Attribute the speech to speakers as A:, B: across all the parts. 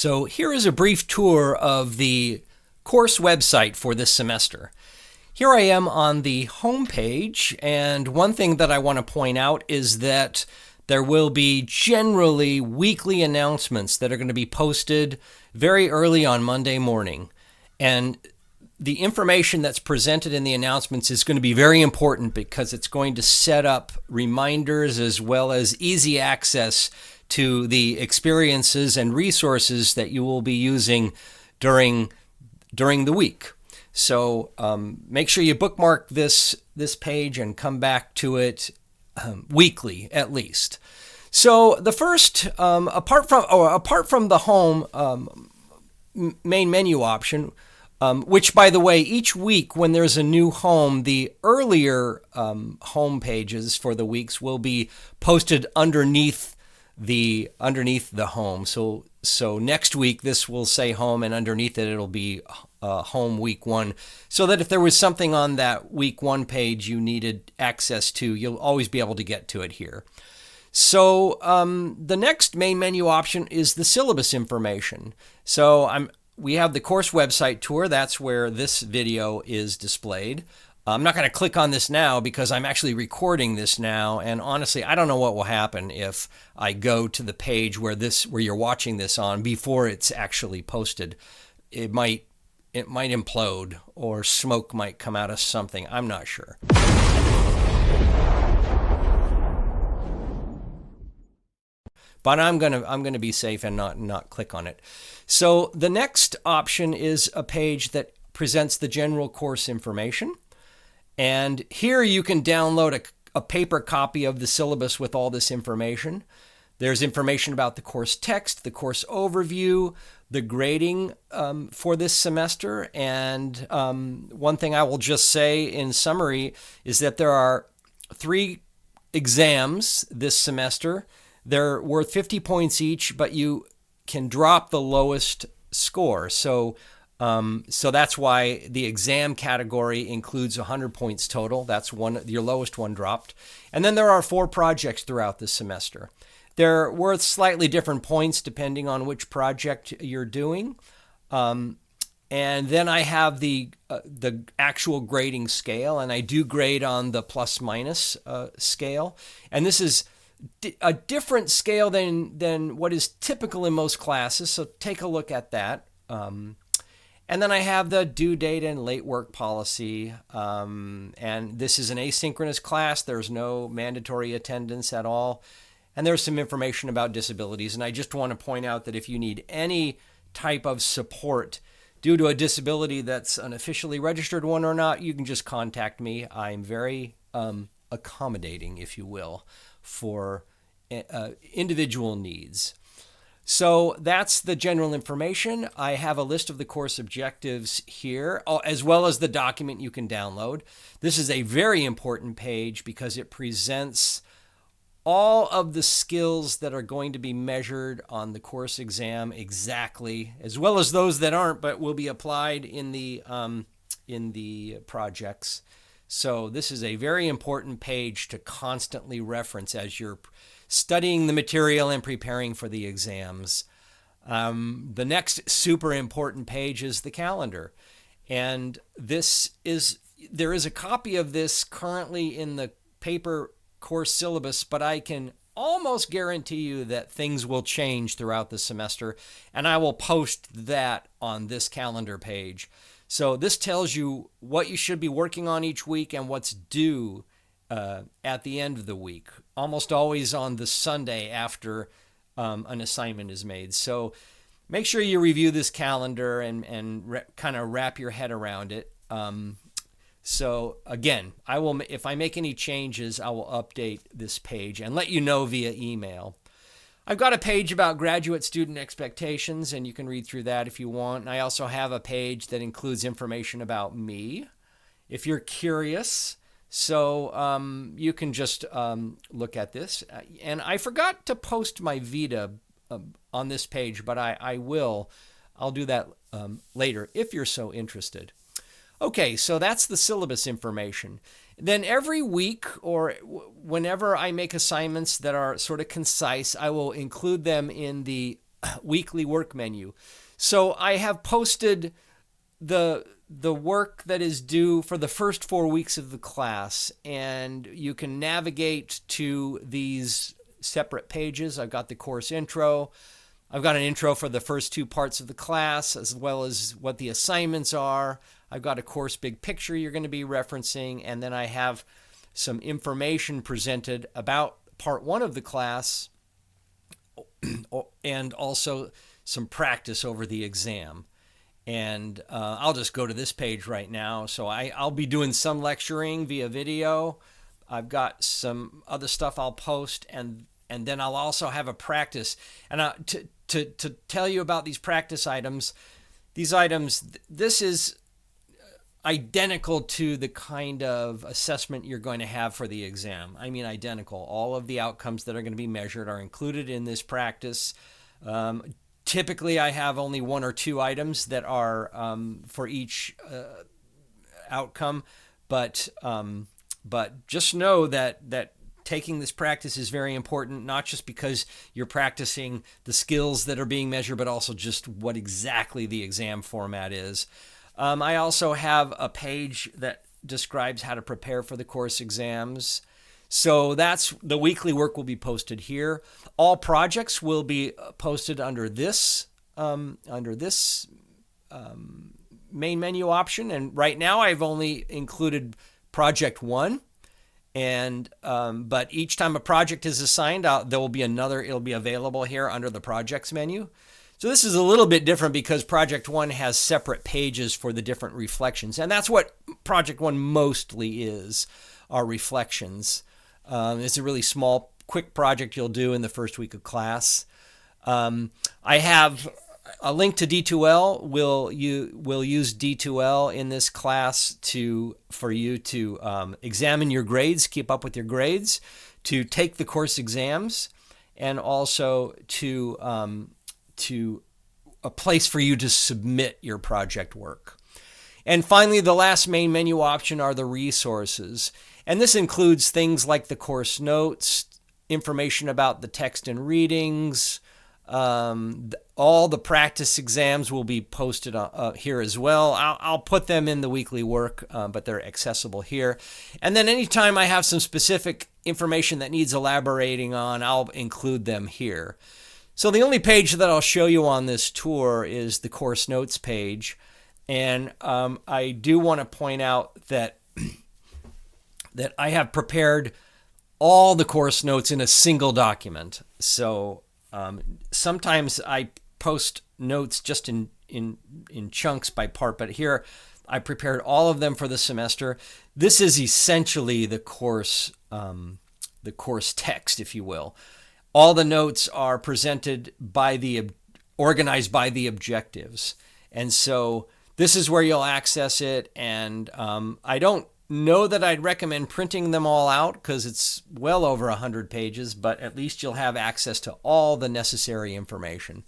A: So here is a brief tour of the course website for this semester. Here I am on the home page, and one thing that I want to point out is that there will be generally weekly announcements that are going to be posted very early on Monday morning. And the information that's presented in the announcements is going to be very important because it's going to set up reminders as well as easy access to the experiences and resources that you will be using during the week. So make sure you bookmark this page and come back to it weekly at least. So the first, apart from the home main menu option, which, by the way, each week when there's a new home, the earlier home pages for the weeks will be posted underneath the home. So next week this will say home, and underneath it it'll be home week 1, so that if there was something on that week 1 page you needed access to, you'll always be able to get to it here. So the next main menu option is the syllabus information. So we have the course website tour. That's where this video is displayed. I'm not going to click on this now because I'm actually recording this now, and honestly, I don't know what will happen if I go to the page where you're watching this on before it's actually posted. It might implode, or smoke might come out of something. I'm not sure. But I'm gonna be safe and not click on it. So the next option is a page that presents the general course information. And here you can download a paper copy of the syllabus with all this information. There's information about the course text, the course overview, the grading for this semester. And one thing I will just say in summary is that there are 3 exams this semester. They're worth 50 points each, but you can drop the lowest score. So that's why the exam category includes 100 points total. That's your lowest one dropped. And then there are 4 projects throughout the semester. They're worth slightly different points depending on which project you're doing. And then I have the actual grading scale, and I do grade on the plus minus scale. And this is a different scale than what is typical in most classes. So take a look at that. And then I have the due date and late work policy. And this is an asynchronous class. There's no mandatory attendance at all. And there's some information about disabilities. And I just want to point out that if you need any type of support due to a disability that's an officially registered one or not, you can just contact me. I'm very accommodating, if you will, for individual needs. So that's the general information. I have a list of the course objectives here, as well as the document you can download. This is a very important page because it presents all of the skills that are going to be measured on the course exam exactly, as well as those that aren't but will be applied in the projects. So this is a very important page to constantly reference as you're studying the material and preparing for the exams. The next super important page is the calendar. And there is a copy of this currently in the paper course syllabus, but I can almost guarantee you that things will change throughout the semester, and I will post that on this calendar page. So this tells you what you should be working on each week and what's due at the end of the week, almost always on the Sunday after an assignment is made. So make sure you review this calendar and kind of wrap your head around it. So again, if I make any changes, I will update this page and let you know via email. I've got a page about graduate student expectations, and you can read through that if you want. And I also have a page that includes information about me, if you're curious. So you can just look at this. And I forgot to post my Vita on this page, but I will. I'll do that later if you're so interested. Okay, so that's the syllabus information. Then every week or whenever I make assignments that are sort of concise, I will include them in the weekly work menu. So I have posted the work that is due for the first 4 weeks of the class, and you can navigate to these separate pages. I've got the course intro. I've got an intro for the first 2 parts of the class, as well as what the assignments are. I've got a course big picture you're going to be referencing, and then I have some information presented about part 1 of the class and also some practice over the exam. And I'll just go to this page right now. So I'll be doing some lecturing via video. I've got some other stuff I'll post, and then I'll also have a practice. And to tell you about these practice items, this is identical to the kind of assessment you're going to have for the exam. I mean, identical. All of the outcomes that are going to be measured are included in this practice. Typically, I have only 1 or 2 items that are for each outcome, but just know that taking this practice is very important, not just because you're practicing the skills that are being measured, but also just what exactly the exam format is. I also have a page that describes how to prepare for the course exams. So that's the weekly work will be posted here. All projects will be posted under this main menu option. And right now I've only included project 1. And but each time a project is assigned, there will be another. It'll be available here under the projects menu. So this is a little bit different because project 1 has separate pages for the different reflections, and that's what project 1 mostly is, are reflections. It's a really small, quick project you'll do in the first week of class. I have a link to D2L. We'll use D2L in this class for you to examine your grades, keep up with your grades, to take the course exams, and also to a place for you to submit your project work. And finally, the last main menu option are the resources. And this includes things like the course notes, information about the text and readings. All the practice exams will be posted here as well. I'll put them in the weekly work, but they're accessible here. And then anytime I have some specific information that needs elaborating on, I'll include them here. So the only page that I'll show you on this tour is the course notes page. And I do want to point out that I have prepared all the course notes in a single document. So sometimes I post notes just in chunks by part, but here I prepared all of them for the semester. This is essentially the course text, if you will. All the notes are presented organized by the objectives. And so this is where you'll access it. And I don't know that I'd recommend printing them all out because it's well over 100 pages, but at least you'll have access to all the necessary information.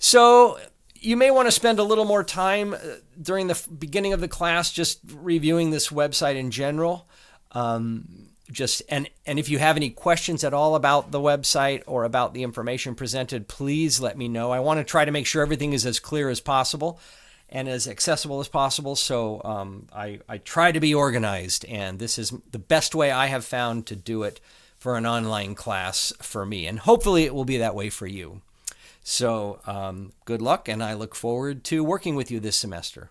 A: So you may want to spend a little more time during the beginning of the class just reviewing this website in general. And if you have any questions at all about the website or about the information presented, please let me know. I want to try to make sure everything is as clear as possible and as accessible as possible. So I try to be organized, and this is the best way I have found to do it for an online class for me. And hopefully it will be that way for you. So good luck, and I look forward to working with you this semester.